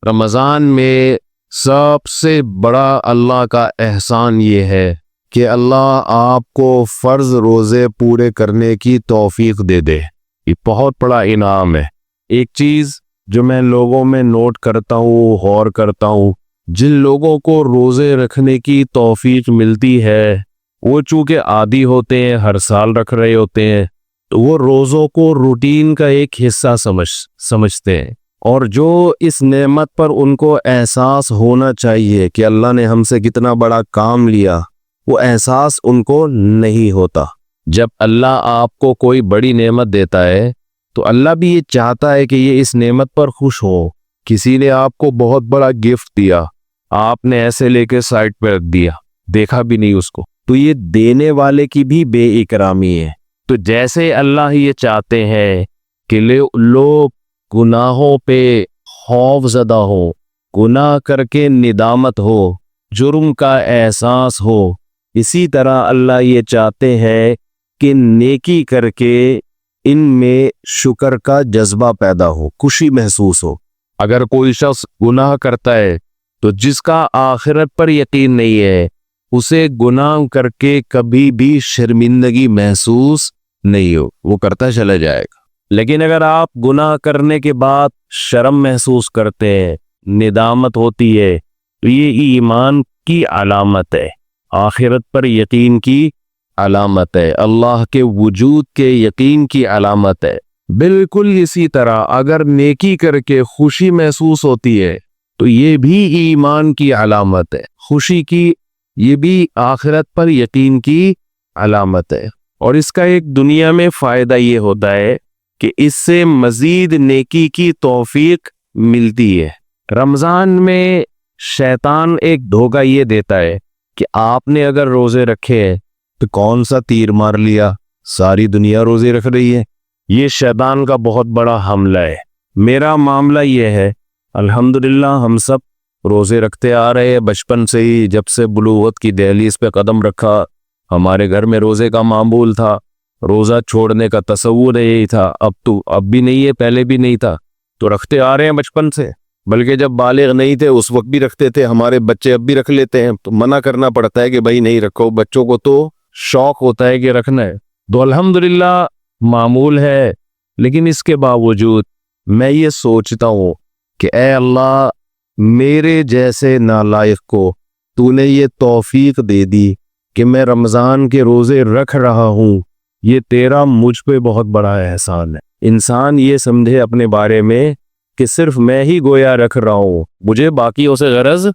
رمضان میں سب سے بڑا اللہ کا احسان یہ ہے کہ اللہ آپ کو فرض روزے پورے کرنے کی توفیق دے دے۔ یہ بہت بڑا انعام ہے۔ ایک چیز جو میں لوگوں میں نوٹ کرتا ہوں، غور کرتا ہوں، جن لوگوں کو روزے رکھنے کی توفیق ملتی ہے وہ چونکہ عادی ہوتے ہیں، ہر سال رکھ رہے ہوتے ہیں، تو وہ روزوں کو روٹین کا ایک حصہ سمجھتے ہیں، اور جو اس نعمت پر ان کو احساس ہونا چاہیے کہ اللہ نے ہم سے کتنا بڑا کام لیا، وہ احساس ان کو نہیں ہوتا۔ جب اللہ آپ کو کوئی بڑی نعمت دیتا ہے تو اللہ بھی یہ چاہتا ہے کہ یہ اس نعمت پر خوش ہو۔ کسی نے آپ کو بہت بڑا گفٹ دیا، آپ نے ایسے لے کے سائڈ پہ رکھ دیا، دیکھا بھی نہیں اس کو، تو یہ دینے والے کی بھی بے اکرامی ہے۔ تو جیسے اللہ یہ چاہتے ہیں کہ لوگ گناہوں پہ خوف زدہ ہو، گناہ کر کے ندامت ہو، جرم کا احساس ہو، اسی طرح اللہ یہ چاہتے ہیں کہ نیکی کر کے ان میں شکر کا جذبہ پیدا ہو، خوشی محسوس ہو۔ اگر کوئی شخص گناہ کرتا ہے تو جس کا آخرت پر یقین نہیں ہے اسے گناہ کر کے کبھی بھی شرمندگی محسوس نہیں ہو، وہ کرتا چلا جائے گا۔ لیکن اگر آپ گناہ کرنے کے بعد شرم محسوس کرتے ہیں، ندامت ہوتی ہے، تو یہ ایمان کی علامت ہے، آخرت پر یقین کی علامت ہے، اللہ کے وجود کے یقین کی علامت ہے۔ بالکل اسی طرح اگر نیکی کر کے خوشی محسوس ہوتی ہے تو یہ بھی ایمان کی علامت ہے، خوشی کی، یہ بھی آخرت پر یقین کی علامت ہے۔ اور اس کا ایک دنیا میں فائدہ یہ ہوتا ہے کہ اس سے مزید نیکی کی توفیق ملتی ہے۔ رمضان میں شیطان ایک دھوکہ یہ دیتا ہے کہ آپ نے اگر روزے رکھے ہیں تو کون سا تیر مار لیا، ساری دنیا روزے رکھ رہی ہے۔ یہ شیطان کا بہت بڑا حملہ ہے۔ میرا معاملہ یہ ہے، الحمدللہ ہم سب روزے رکھتے آ رہے ہیں بچپن سے ہی، جب سے بلوغت کی دہلیز پہ قدم رکھا ہمارے گھر میں روزے کا معمول تھا، روزہ چھوڑنے کا تصور یہی تھا۔ اب بھی نہیں ہے، پہلے بھی نہیں تھا، تو رکھتے آ رہے ہیں بچپن سے، بلکہ جب بالغ نہیں تھے اس وقت بھی رکھتے تھے، ہمارے بچے اب بھی رکھ لیتے ہیں، تو منع کرنا پڑتا ہے کہ بھائی نہیں رکھو، بچوں کو تو شوق ہوتا ہے کہ رکھنا ہے، تو الحمدللہ معمول ہے۔ لیکن اس کے باوجود میں یہ سوچتا ہوں کہ اے اللہ، میرے جیسے نالائق کو تو نے یہ توفیق دے دی کہ میں رمضان کے روزے رکھ رہا ہوں، یہ تیرا مجھ پہ بہت بڑا احسان ہے۔ انسان یہ سمجھے اپنے بارے میں کہ صرف میں ہی گویا رکھ رہا ہوں، مجھے باقیوں سے غرض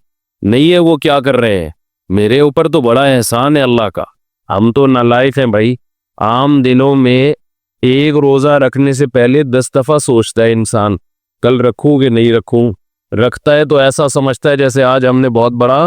نہیں ہے وہ کیا کر رہے ہیں، میرے اوپر تو بڑا احسان ہے اللہ کا۔ ہم تو نالائق ہیں بھائی، عام دنوں میں ایک روزہ رکھنے سے پہلے 10 دفعہ سوچتا ہے انسان کل رکھوں کہ نہیں رکھوں، رکھتا ہے تو ایسا سمجھتا ہے جیسے آج ہم نے بہت بڑا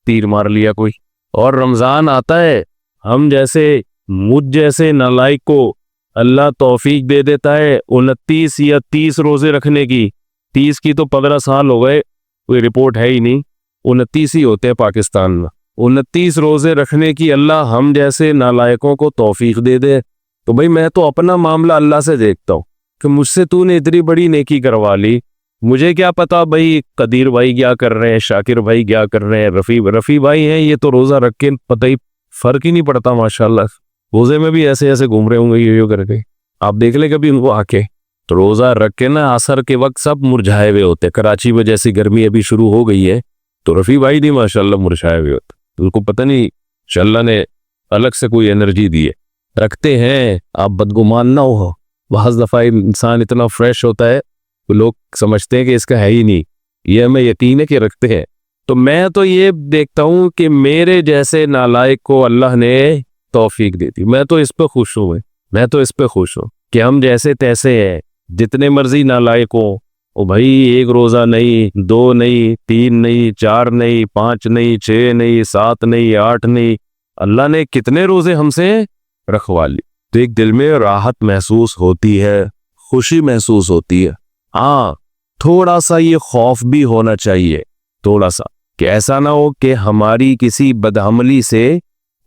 تیر مار لیا کوئی۔ اور رمضان آتا ہے، ہم جیسے مجھ جیسے نالائق کو اللہ توفیق دے دیتا ہے 29 یا 30 روزے رکھنے کی۔ 30 کی تو 15 سال ہو گئے، کوئی رپورٹ ہے ہی نہیں، 29 ہی ہوتے ہیں پاکستان میں۔ 29 روزے رکھنے کی اللہ ہم جیسے نالائقوں کو توفیق دے دے، تو بھئی میں تو اپنا معاملہ اللہ سے دیکھتا ہوں کہ مجھ سے تو نے اتنی بڑی نیکی کروا لی، مجھے کیا پتا بھئی قدیر بھائی کیا کر رہے ہیں، شاکر بھائی کیا کر رہے ہیں، رفیع بھائی ہیں، یہ تو روزہ رکھ کے پتہ ہی فرق ہی نہیں پڑتا ماشاءاللہ، روزے میں بھی ایسے ایسے گھوم رہے ہوں گے یہ کر کے، آپ دیکھ لیں کبھی ان کو آ کے، تو روزہ رکھ کے نا عصر کے وقت سب مرجھائے ہوئے ہوتے۔ کراچی میں جیسی گرمی ابھی شروع ہو گئی ہے تو رفیع بھائی نہیں ماشاءاللہ مرجھائے ہوئے ہوتے، ان کو پتہ نہیں اللہ نے الگ سے کوئی انرجی دی ہے، رکھتے ہیں۔ آپ بدگمان نہ ہو، بعض دفعہ انسان اتنا فریش ہوتا ہے تو لوگ سمجھتے ہیں کہ اس کا ہے ہی نہیں، یہ ہمیں یقین ہے کہ رکھتے ہیں۔ تو میں تو یہ دیکھتا ہوں کہ میرے جیسے نالائق کو اللہ نے توفیق دی تھی، میں تو اس پہ خوش ہوں، میں تو اس پہ خوش ہوں کہ ہم جیسے تیسے ہیں، جتنے مرضی نالائق ہوں، او بھائی ایک روزہ نہیں، 2 نہیں، 3 نہیں، 4 نہیں، 5 نہیں، 6 نہیں، 7 نہیں، 8 نہیں، اللہ نے کتنے روزے ہم سے رکھوا لی، تو ایک دل میں راحت محسوس ہوتی ہے، خوشی محسوس ہوتی ہے۔ ہاں تھوڑا سا یہ خوف بھی ہونا چاہیے، تھوڑا سا، کہ ایسا نہ ہو کہ ہماری کسی بدعملی سے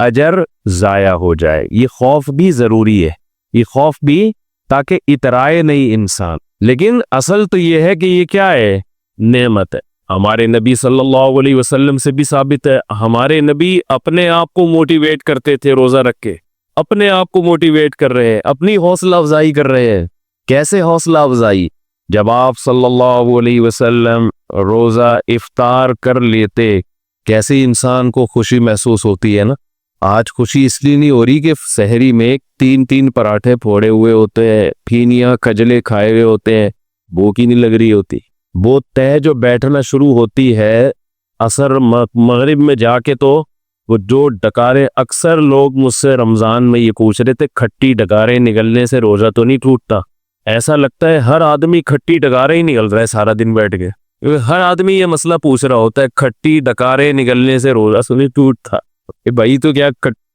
اجر ضائع ہو جائے، یہ خوف بھی ضروری ہے، یہ خوف بھی تاکہ اترائے نہیں انسان۔ لیکن اصل تو یہ ہے کہ یہ کیا ہے नेमत है। हमारे नबी सल्लल्लाहु अलैहि वसल्लम से भी साबित है, हमारे नबी अपने आप को मोटिवेट करते थे रोजा रख के, अपने आप को मोटिवेट कर रहे हैं, अपनी हौसला अफजाई कर रहे हैं। कैसे हौसला अफजाई? जब आप सल्लल्लाहु अलैहि वसल्लम रोजा इफ्तार कर लेते, कैसे इंसान को खुशी महसूस होती है ना। आज खुशी इसलिए नहीं हो रही कि सहरी में 3-3 पराठे फोड़े हुए होते हैं, फीनियाँ खजले खाए हुए होते हैं, भूख ही नहीं लग रही होती। वो तय जो बैठना शुरू होती है असर मगरिब में जाके, तो वो जो डकारे, अक्सर लोग मुझसे रमजान में ये पूछ रहे थे, खट्टी डकारे निकलने से रोजा तो नहीं टूटता? ऐसा लगता है हर आदमी खट्टी डकारे ही निकल रहा है सारा दिन बैठ के। हर आदमी ये मसला पूछ रहा होता है, खट्टी डकारे निकलने से रोजा तो नहीं टूटता? भाई तो क्या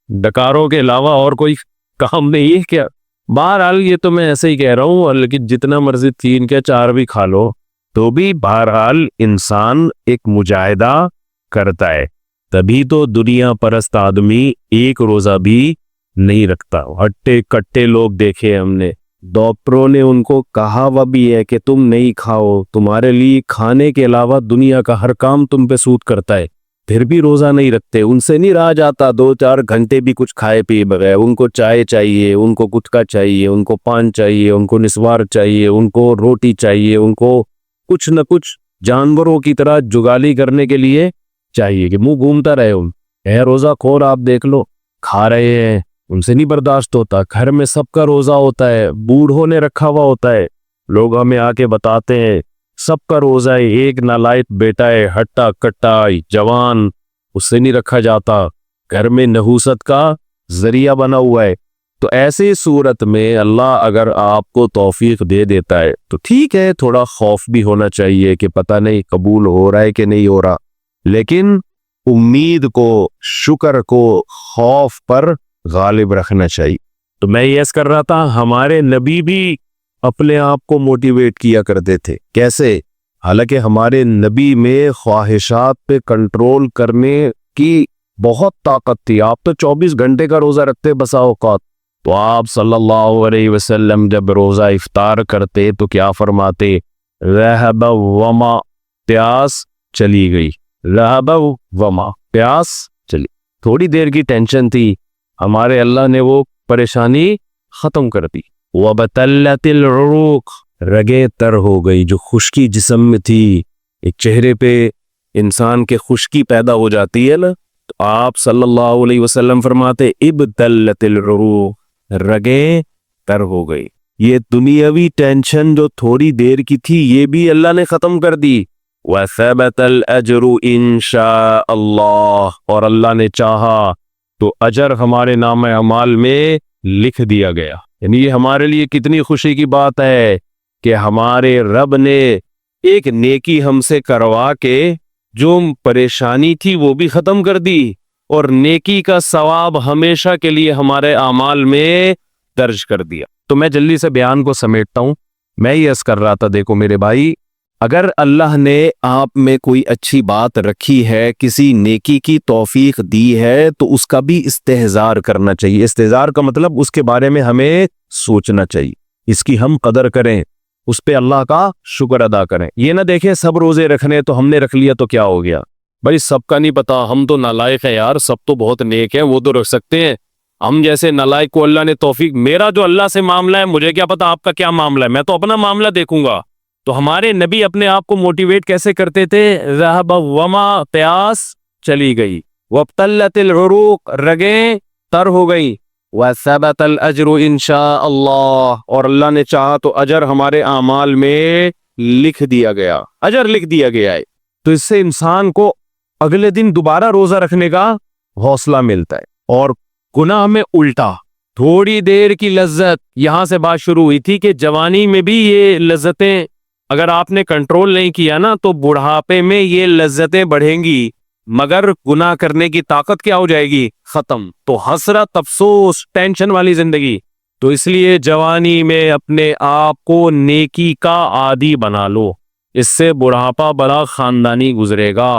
डकारों के अलावा और कोई काम नहीं है क्या? बहरहाल ये तो मैं ऐसे ही कह रहा हूँ, लेकिन जितना मर्जी 3 के 4 भी खा लो तो भी बहरहाल इंसान एक मुजाहिदा करता है, तभी तो दुनिया परस्त आदमी एक रोजा भी नहीं रखता। हट्टे कट्टे लोग देखे हमने, डॉक्टरों ने उनको कहा वह भी है कि तुम नहीं खाओ, तुम्हारे लिए खाने के अलावा दुनिया का हर काम तुम पे सूट करता है, फिर भी रोजा नहीं रखते। उनसे नहीं रहा जाता 2-4 घंटे भी कुछ खाए पिए बगैर। उनको चाय चाहिए, उनको गुटखा चाहिए, उनको पान चाहिए, उनको निस्वार चाहिए, उनको रोटी चाहिए, उनको कुछ न कुछ जानवरों की तरह जुगाली करने के लिए चाहिए कि मुंह घूमता रहे। रोजा खोर आप देख लो, खा रहे हैं, उनसे नहीं बर्दाश्त होता। घर में सबका रोजा होता है, बूढ़ों ने रखा हुआ होता है, लोग हमें आके बताते हैं सबका रोजा है, एक नालायक बेटा है, हट्टा कट्टा जवान, उससे नहीं रखा जाता, घर में नहूसत का जरिया बना हुआ है। तो ऐसी सूरत में अल्लाह अगर आपको तौफीक दे देता है तो ठीक है, थोड़ा खौफ भी होना चाहिए कि पता नहीं कबूल हो रहा है कि नहीं हो रहा, लेकिन उम्मीद को, शुक्र को खौफ पर गालिब रखना चाहिए। तो मैं ये कर रहा था, हमारे नबी भी अपने आप को मोटिवेट किया करते थे। कैसे? हालांकि हमारे नबी में ख्वाहिशात पे कंट्रोल करने की बहुत ताकत थी। आप तो 24 घंटे का रोजा रखते बसा औकात, तो आप सल्लल्लाहु अलैहि वसल्लम जब रोजा इफ्तार करते तो क्या फरमाते? रहब वमा, प्यास चली गई। रहब वमा, प्यास चली। थोड़ी देर की टेंशन थी, हमारे अल्लाह ने वो परेशानी खत्म कर दी। वबतल्लतिल उरूक, रगे तर हो गई। जो खुश्की जिस्म में थी, एक चेहरे पे इंसान के खुश्की पैदा हो जाती है ना, तो आप सल्लल्लाहु अलैहि वसल्लम फरमाते इब्तल्लतिल उरूक, रगे तर हो गई। ये दुनियावी टेंशन जो थोड़ी देर की थी, ये भी अल्लाह ने खत्म कर दी। वसबतल अजरु इंशाअल्लाह, और अल्लाह ने चाहा तो अजर हमारे नाम अमाल में लिख दिया गया। यानी ये हमारे लिए कितनी खुशी की बात है कि हमारे रब ने एक नेकी हमसे करवा के जो परेशानी थी वो भी खत्म कर दी, और नेकी का सवाब हमेशा के लिए हमारे आमाल में दर्ज कर दिया। तो मैं जल्दी से बयान को समेटता हूं। मैं ये अर्ज कर रहा था, देखो मेरे भाई, अगर अल्लाह ने आप में कोई अच्छी बात रखी है, किसी नेकी की तौफीक दी है, तो उसका भी इस्तेहजार करना चाहिए। इस्तेहजार का मतलब उसके बारे में हमें सोचना चाहिए, इसकी हम कदर करें, उस पे अल्लाह का शुक्र अदा करें। ये ना देखें सब रोजे रखने तो हमने रख लिया तो क्या हो गया। भाई सबका नहीं पता, हम तो नालायक है यार, सब तो बहुत नेक है, वो तो रख सकते हैं। हम जैसे नालायक को अल्लाह ने तौफीक, मेरा जो अल्लाह से मामला है मुझे क्या पता आपका क्या मामला है, मैं तो अपना मामला देखूंगा। तो हमारे नबी अपने आप को मोटिवेट कैसे करते थे? रहब वमा, प्यास चली गई। वब्तल्लतिल उरूक, रगे तर हो गई। वसबतल अजरु इंशाअल्लाह, और अल्लाह ने चाहा तो अजर हमारे आमाल में लिख दिया गया, अजर लिख दिया गया है। तो इससे इंसान को अगले दिन दोबारा रोजा रखने का हौसला मिलता है। और गुनाह में उल्टा, थोड़ी देर की लज्जत, यहां से बात शुरू हुई थी कि जवानी में भी ये लज्जतें अगर आपने कंट्रोल नहीं किया ना, तो बुढ़ापे में ये लज्जतें बढ़ेंगी, मगर गुनाह करने की ताकत क्या हो जाएगी? खत्म। तो हसरत, अफसोस, टेंशन वाली जिंदगी। तो इसलिए जवानी में अपने आप को नेकी का आदी बना लो, इससे बुढ़ापा बड़ा खानदानी गुजरेगा।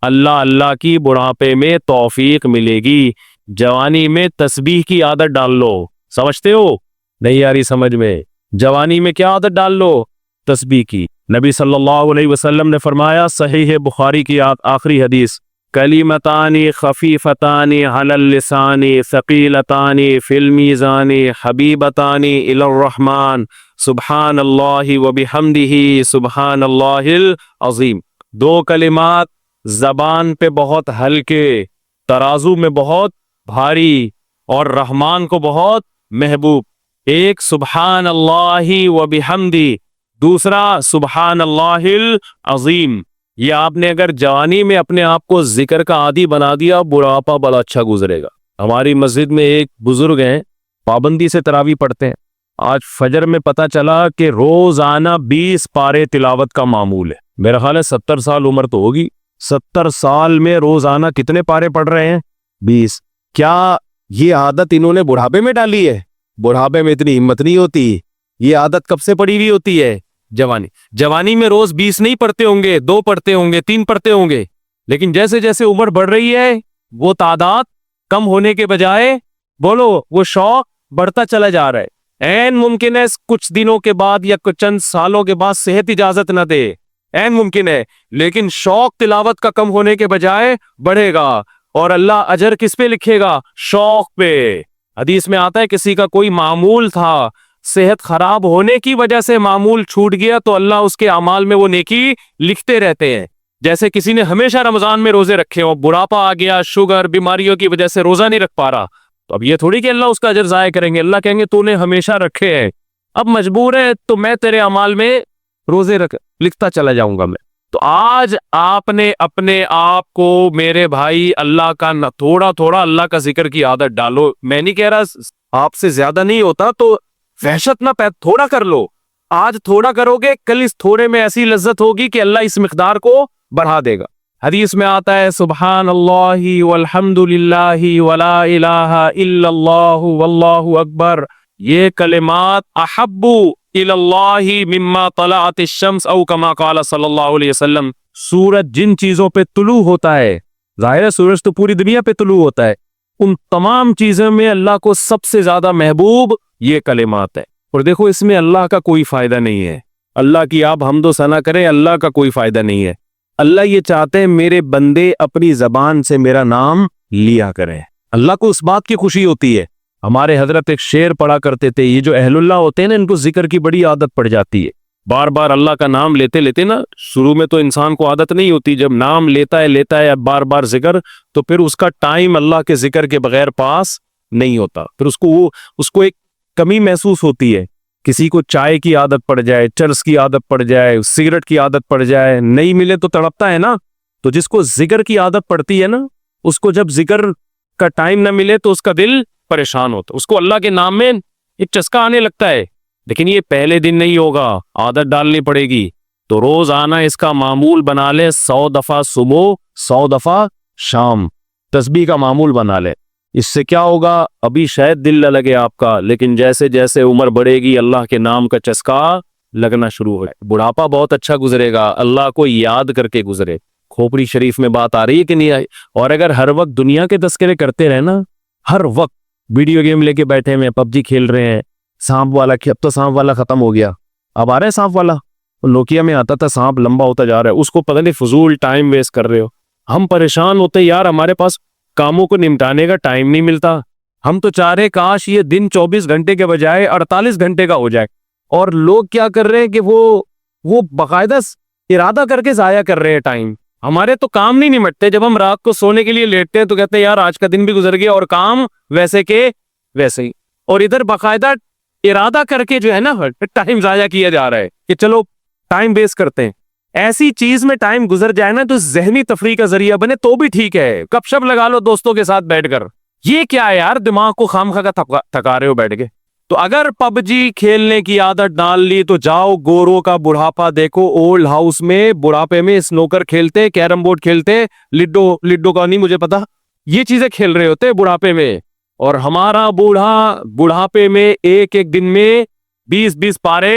अल्लाह अल्लाह की बुढ़ापे में तौफीक मिलेगी। जवानी में तस्बीह की आदत डाल लो, समझते हो? नहीं यारी समझ में? जवानी में क्या आदत डाल लो? तस्बीह की। نبی صلی اللہ علیہ وسلم نے فرمایا، صحیح بخاری کی آخری حدیث، کلیمتانی خفیفتانی علی اللسانی ثقیلتانی فی المیزان حبیبتانی الی الرحمن سبحان اللہ وبحمدہ سبحان اللہ العظیم۔ دو کلمات زبان پہ بہت ہلکے، ترازو میں بہت بھاری، اور رحمان کو بہت محبوب۔ ایک سبحان اللہ وبحمدہ، دوسرا سبحان اللہ العظیم۔ یہ آپ نے اگر جوانی میں اپنے آپ کو ذکر کا عادی بنا دیا، بڑھاپا بڑا اچھا گزرے گا۔ ہماری مسجد میں ایک بزرگ ہیں، پابندی سے تراویح پڑھتے ہیں۔ آج فجر میں پتا چلا کہ روزانہ 20 پارے تلاوت کا معمول ہے۔ میرا خیال ہے 70 سال عمر تو ہوگی، 70 سال میں روزانہ کتنے پارے پڑھ رہے ہیں؟ 20۔ کیا یہ عادت انہوں نے بڑھاپے میں ڈالی ہے؟ بڑھاپے میں اتنی ہمت نہیں ہوتی۔ یہ عادت کب سے پڑی ہوئی ہوتی ہے؟ جوانی میں روز 20 نہیں پڑھتے ہوں گے، 2 پڑھتے ہوں گے، 3 پڑھتے ہوں گے، لیکن جیسے جیسے عمر بڑھ رہی ہے وہ تعداد کم ہونے کے بجائے بولو وہ شوق بڑھتا چلا جا رہا ہے۔ عین ممکن ہے کچھ دنوں کے بعد یا کچھ چند سالوں کے بعد صحت اجازت نہ دے، عین ممکن ہے، لیکن شوق تلاوت کا کم ہونے کے بجائے بڑھے گا، اور اللہ اجر کس پہ لکھے گا؟ شوق پہ۔ حدیث میں آتا ہے کسی کا کوئی معمول تھا، صحت خراب ہونے کی وجہ سے معمول چھوٹ گیا تو اللہ اس کے اعمال میں وہ نیکی لکھتے رہتے ہیں۔ جیسے کسی نے ہمیشہ رمضان میں روزے رکھے ہو، بڑھاپا آ گیا، شوگر، بیماریوں کی وجہ سے روزہ نہیں رکھ پا رہا، تو اب یہ تھوڑی کہ اللہ اس کا اجر ضائع کریں گے، اللہ کہیں گے تو نے ہمیشہ رکھے ہیں، اب مجبور ہے تو میں تیرے اعمال میں روزے لکھتا چلا جاؤں گا میں۔ تو آج آپ نے اپنے آپ کو میرے بھائی اللہ کا تھوڑا تھوڑا اللہ کا ذکر کی عادت ڈالو۔ میں نہیں کہہ رہا آپ سے زیادہ نہیں ہوتا تو وحشت نہ تھوڑا کر لو، آج تھوڑا کرو گے کل اس تھوڑے میں ایسی لذت ہوگی کہ اللہ اس مقدار کو بڑھا دے گا۔ حدیث میں آتا ہے سبحان اللہ والحمد للہ ولا الہ الا اللہ واللہ اکبر، یہ کلمات احب الی اللہ مما طلعت الشمس او کما قال صلی اللہ علیہ وسلم۔ سورج جن چیزوں پہ طلوع ہوتا ہے، ظاہر ہے سورج تو پوری دنیا پہ طلوع ہوتا ہے، ان تمام چیزوں میں اللہ کو سب سے زیادہ محبوب یہ کلمات ہے۔ اور دیکھو اس میں اللہ کا کوئی فائدہ نہیں ہے، اللہ کی آپ حمد و ثنا کریں، اللہ کا کوئی فائدہ نہیں ہے۔ اللہ یہ چاہتے ہیں میرے بندے اپنی زبان سے میرا نام لیا کریں، اللہ کو اس بات کی خوشی ہوتی ہے۔ ہمارے حضرت ایک شعر پڑھا کرتے تھے، یہ جو اہل اللہ ہوتے ہیں نا ان کو ذکر کی بڑی عادت پڑ جاتی ہے، بار بار اللہ کا نام لیتے لیتے نا، شروع میں تو انسان کو عادت نہیں ہوتی، جب نام لیتا ہے بار بار ذکر، تو پھر اس کا ٹائم اللہ کے ذکر کے بغیر پاس نہیں ہوتا، پھر اس کو ایک کمی محسوس ہوتی ہے۔ کسی کو چائے کی عادت پڑ جائے، چرس کی عادت پڑ جائے، سگریٹ کی عادت پڑ جائے، نہیں ملے تو تڑپتا ہے نا، تو جس کو ذکر کی عادت پڑتی ہے نا، اس کو جب ذکر کا ٹائم نہ ملے تو اس کا دل پریشان ہوتا، اس کو اللہ کے نام میں ایک چسکا آنے لگتا ہے، لیکن یہ پہلے دن نہیں ہوگا، عادت ڈالنی پڑے گی۔ تو روز آنا اس کا معمول بنا لے، 100 دفعہ صبح 100 دفعہ شام تسبیح کا معمول بنا لے۔ اس سے کیا ہوگا؟ ابھی شاید دل نہ لگے آپ کا، لیکن جیسے جیسے عمر بڑھے گی اللہ کے نام کا چسکا لگنا شروع ہو جائے، بڑھاپا بہت اچھا گزرے گا، اللہ کو یاد کر کے گزرے۔ کھوپڑی شریف میں بات آ رہی ہے کہ نہیں آئی؟ اور اگر ہر وقت دنیا کے تذکرے کرتے رہے نا، ہر وقت ویڈیو گیم لے کے بیٹھے ہیں، پب جی کھیل رہے ہیں، سانپ والا، اب تو سانپ والا ختم ہو گیا، اب آ رہا ہے سانپ والا، نوکیا میں آتا تھا سانپ لمبا ہوتا جا رہا ہے، اس کو پتہ نہیں فضول ٹائم ویسٹ کر رہے ہو۔ ہم پریشان ہوتے یار، ہمارے پاس کاموں کو نمٹانے کا ٹائم نہیں ملتا، ہم تو چاہ رہے کاش یہ دن 24 گھنٹے کے بجائے 48 گھنٹے کا ہو جائے، اور لوگ کیا کر رہے ہیں کہ وہ باقاعدہ ارادہ کر کے ضائع کر رہے ہیں ٹائم۔ ہمارے تو کام نہیں نمٹتے، جب ہم رات کو سونے کے لیے لیٹتے ہیں تو کہتے ہیں یار آج کا دن بھی گزر گیا اور کام ویسے کے ویسے ہی، اور ادھر باقاعدہ ارادہ کر کے جو ہے نا ٹائم ضائع کیا جا رہا ہے کہ چلو ٹائم ویسٹ کرتے ہیں۔ ایسی چیز میں ٹائم گزر جائے نا تو ذہنی تفریح کا ذریعہ بنے تو بھی ٹھیک ہے، گپ شپ لگا لو دوستوں کے ساتھ بیٹھ کر، یہ کیا ہے یار دماغ کو خامخواہ کا تھکا رہے ہو بیٹھ کے۔ تو اگر پب جی کھیلنے کی عادت ڈال لی تو جاؤ گورو کا بڑھاپا دیکھو، اولڈ ہاؤس میں بڑھاپے میں سنوکر کھیلتے، کیرم بورڈ کھیلتے، لڈو کا نہیں مجھے پتا، یہ چیزیں کھیل رہے ہوتے بڑھاپے میں، اور ہمارا بڑھاپے میں ایک دن میں 20 پارے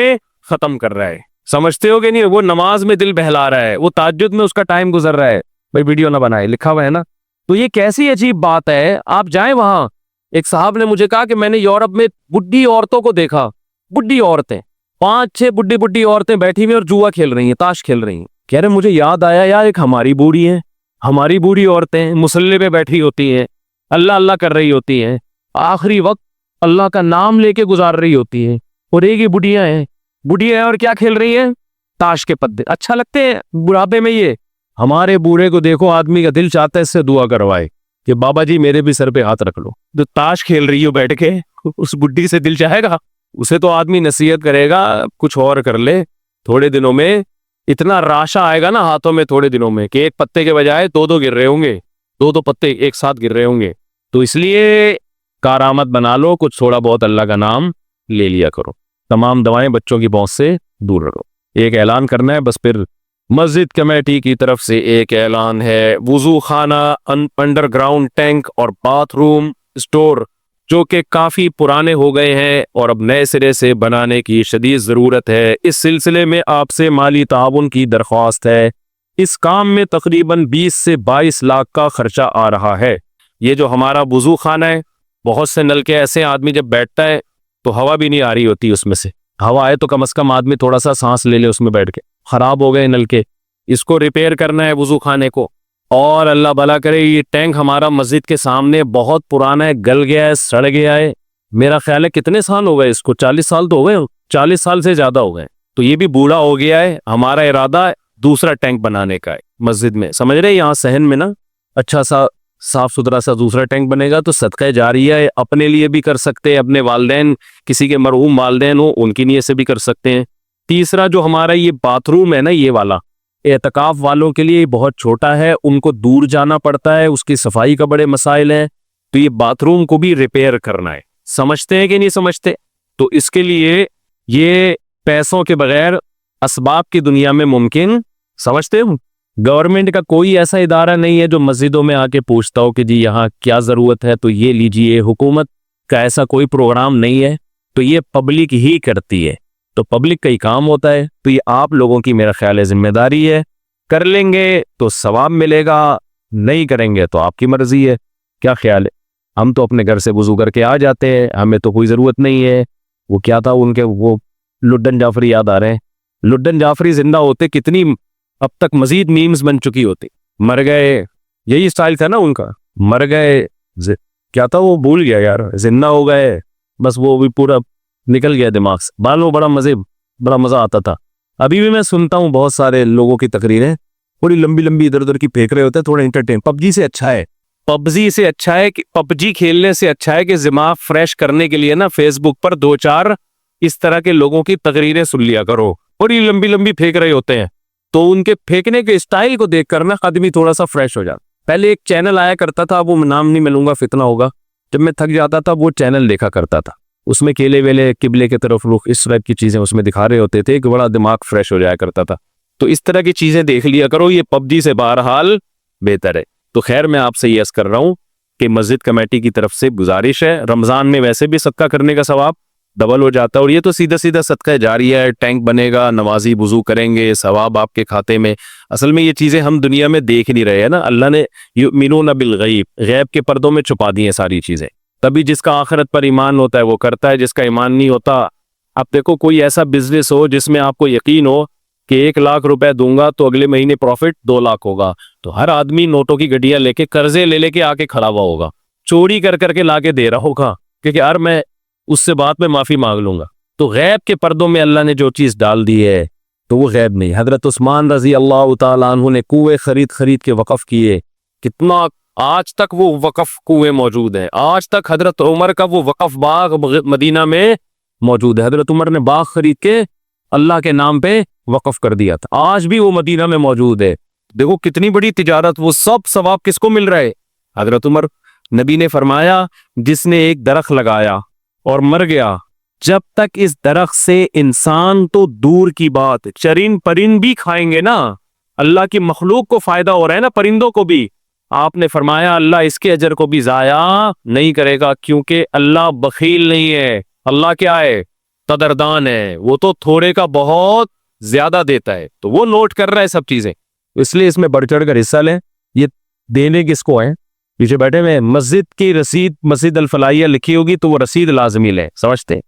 ختم کر رہا ہے، سمجھتے ہو کہ نہیں؟ وہ نماز میں دل بہلا رہا ہے، وہ تہجد میں اس کا ٹائم گزر رہا ہے، بھائی ویڈیو نہ بنائے لکھا ہوا ہے نا۔ تو یہ کیسی عجیب بات ہے، آپ جائیں وہاں، ایک صاحب نے مجھے کہا کہ میں نے یورپ میں بڈھی عورتوں کو دیکھا، بڈھی عورتیں، 5-6 बुड्ढी बुड्ढी औरतें बैठी हुई और जुआ खेल रही हैं, ताश खेल रही हैं। कह रहे मुझे याद आया यार, एक हमारी बूढ़ी है, हमारी बूढ़ी औरतें मुसल्ले पे बैठी होती हैं, अल्लाह अल्लाह कर रही होती हैं, आखिरी वक्त अल्लाह का नाम लेके गुजार रही होती हैं, और एक ही बुढ़िया है और क्या खेल रही है? ताश के पत्ते। अच्छा लगते हैं बुढ़ापे में ये? हमारे बूढ़े को देखो, आदमी का दिल चाहता है इससे दुआ करवाए कि बाबा जी मेरे भी सर पे हाथ रख लो। जो ताश खेल रही हो बैठ के, उस बुढ़ी से दिल चाहेगा? उसे तो आदमी नसीहत करेगा कुछ और कर ले। थोड़े दिनों में इतना राशा आएगा ना हाथों में, थोड़े दिनों में, कि एक पत्ते के बजाय 2-2 गिर रहे होंगे, 2-2 पत्ते एक साथ गिर रहे होंगे। तो इसलिए कारामत बना लो, कुछ थोड़ा बहुत अल्लाह का नाम ले लिया करो। तमाम दवाएं बच्चों की पहुंच से दूर रखो। एक ऐलान करना है बस, फिर मस्जिद कमेटी की तरफ से एक ऐलान है। वुजू खाना, अंडरग्राउंड टैंक और बाथरूम स्टोर जो कि काफ़ी पुराने हो गए हैं और अब नए सिरे से बनाने की शदीद ज़रूरत है, इस सिलसिले में आपसे माली ताउन की दरख्वास्त है। इस काम में तकरीबन 20 से 22 लाख का खर्चा आ रहा है। ये जो हमारा वुजू खाना है, बहुत से नलके ऐसे आदमी जब बैठता है तो हवा भी नहीं आ रही होती उसमें से। हवा आए तो कम से कम आदमी थोड़ा सा सांस ले ले उसमें बैठ के। ख़राब हो गए नलके, इसको रिपेयर करना है वुजू खाने को। और अल्लाह भला करे, ये टैंक हमारा मस्जिद के सामने बहुत पुराना है, गल गया है, सड़ गया है। मेरा ख्याल है कितने साल हो गए इसको, 40 साल तो हो गए, 40 साल से ज़्यादा हो गए। तो ये भी बूढ़ा हो गया है। हमारा इरादा दूसरा टैंक बनाने का है मस्जिद में, समझ रहे हैं? यहाँ सहन में ना अच्छा सा साफ सुथरा सा दूसरा टैंक बनेगा तो सदका जारिया है, अपने लिए भी कर सकते हैं, अपने वालदैन, किसी के मरहूम वालदैन हो उनकी नीयत से भी कर सकते हैं। तीसरा जो हमारा ये बाथरूम है ना, ये वाला एतकाफ वालों के लिए बहुत छोटा है, उनको दूर जाना पड़ता है, उसकी सफाई का बड़े मसाइल हैं, तो ये बाथरूम को भी रिपेयर करना है। समझते हैं कि नहीं समझते? तो इसके लिए ये पैसों के बगैर असबाब की दुनिया में मुमकिन, समझते हो? गवर्नमेंट का कोई ऐसा इदारा नहीं है जो मस्जिदों में आके पूछता हो कि जी यहाँ क्या ज़रूरत है तो ये लीजिए। हुकूमत का ऐसा कोई प्रोग्राम नहीं है, तो ये पब्लिक ही करती है, तो पब्लिक का ही काम होता है। तो ये आप लोगों की मेरा ख्याल है जिम्मेदारी है। कर लेंगे तो सवाब मिलेगा, नहीं करेंगे तो आपकी मर्जी है। क्या ख्याल है? हम तो अपने घर से वुजू करके आ जाते हैं, हमें तो कोई ज़रूरत नहीं है। वो क्या था उनके, वो लुड्डन जाफरी याद आ रहे हैं। लुड्डन जाफरी जिंदा होते कितनी अब तक मजीद मीम्स बन चुकी होती। मर गए, यही स्टाइल था ना उनका, मर गए, क्या था वो भूल गया यार, जिंदा हो गए, बस वो भी पूरा निकल गया दिमाग से। बालों बड़ा मज़ा आता था। अभी भी मैं सुनता हूँ बहुत सारे लोगों की तकरीरें, पूरी लंबी लंबी इधर उधर की फेंक रहे होते हैं, थोड़ा इंटरटेन। पबजी से अच्छा है, पबजी खेलने से अच्छा है कि दिमाग फ्रेश करने के लिए ना फेसबुक पर 2-4 इस तरह के लोगों की तकरीरें सुन लिया करो, और ये लंबी लंबी फेंक रहे होते हैं, तो उनके फेंकने के स्टाइल को देखकर ना आदमी थोड़ा सा फ्रेश हो जाता। पहले एक चैनल आया करता था, वो नाम नहीं मिलूंगा, फितना होगा, जब मैं थक जाता था वो चैनल देखा करता था, उसमें केले वेले, किबले की तरफ रुख, इस तरह की चीजें उसमें दिखा रहे होते थे कि बड़ा दिमाग फ्रेश हो जाया करता था। तो इस तरह की चीजें देख लिया करो, ये पबजी से बहरहाल बेहतर है। तो खैर मैं आपसे ये अर्ज कर रहा हूँ कि मस्जिद कमेटी की तरफ से गुजारिश है, रमजान में वैसे भी सदका करने का सवाब डबल हो जाता है, और ये तो सीधा सीधा सदका जारिया है। टैंक बनेगा, नमाजी वुजू करेंगे, सवाब आपके खाते में। असल में ये चीज़ें हम दुनिया में देख नहीं रहे हैं ना, अल्लाह ने युमिनून बिल गैब, गैब के पर्दों में छुपा दी हैं सारी चीज़ें। तभी जिसका आखिरत पर ईमान होता है वो करता है, जिसका ईमान नहीं होता। अब देखो कोई ऐसा बिजनेस हो जिसमें आपको यकीन हो कि 1 लाख रुपए दूंगा तो अगले महीने प्रॉफिट 2 लाख होगा, तो हर आदमी नोटों की गड्डियां लेके, कर्जे ले लेके आके खड़ा हुआ होगा, चोरी कर करके लाके दे रहा होगा, क्योंकि यार मैं उससे बाद में माफी मांग लूंगा। तो गैब के पर्दों में अल्लाह ने जो चीज डाल दी है तो वो गैब नहीं। हजरत उस्मान रजी अल्लाह तआला अन्हु ने कुएं खरीद के वक़फ़ किए, कितना आज तक वो वक़फ़ कुएं मौजूद हैं। आज तक हजरत उमर का वो वक़फ़ बाग मदीना में मौजूद है। हजरत उमर ने बाग खरीद के अल्लाह के नाम पे वक़फ़ कर दिया था, आज भी वो मदीना में मौजूद है। देखो कितनी बड़ी तिजारत, वो सब सवाब किसको मिल रहा है? हजरत उमर, नबी ने फरमाया जिसने एक दरख्त लगाया और मर गया, जब तक इस दरख्त से इंसान तो दूर की बात, चरिंद परिंद भी खाएंगे ना, अल्लाह की मखलूक को फायदा हो रहा है ना, परिंदों को भी। आपने फरमाया अल्लाह इसके अजर को भी जाया नहीं करेगा, क्योंकि अल्लाह बखील नहीं है। अल्लाह क्या है? कदरदान है, वो तो थोड़े का बहुत ज्यादा देता है, तो वो नोट कर रहा है सब चीजें। इसलिए इसमें बढ़ चढ़ कर हिस्सा लें। ये देने किसको है? पीछे बैठे हुए। मस्जिद की रसीद, मस्जिद अल फलाहिया लिखी होगी तो वो रसीद लाजमी लें, समझते हैं?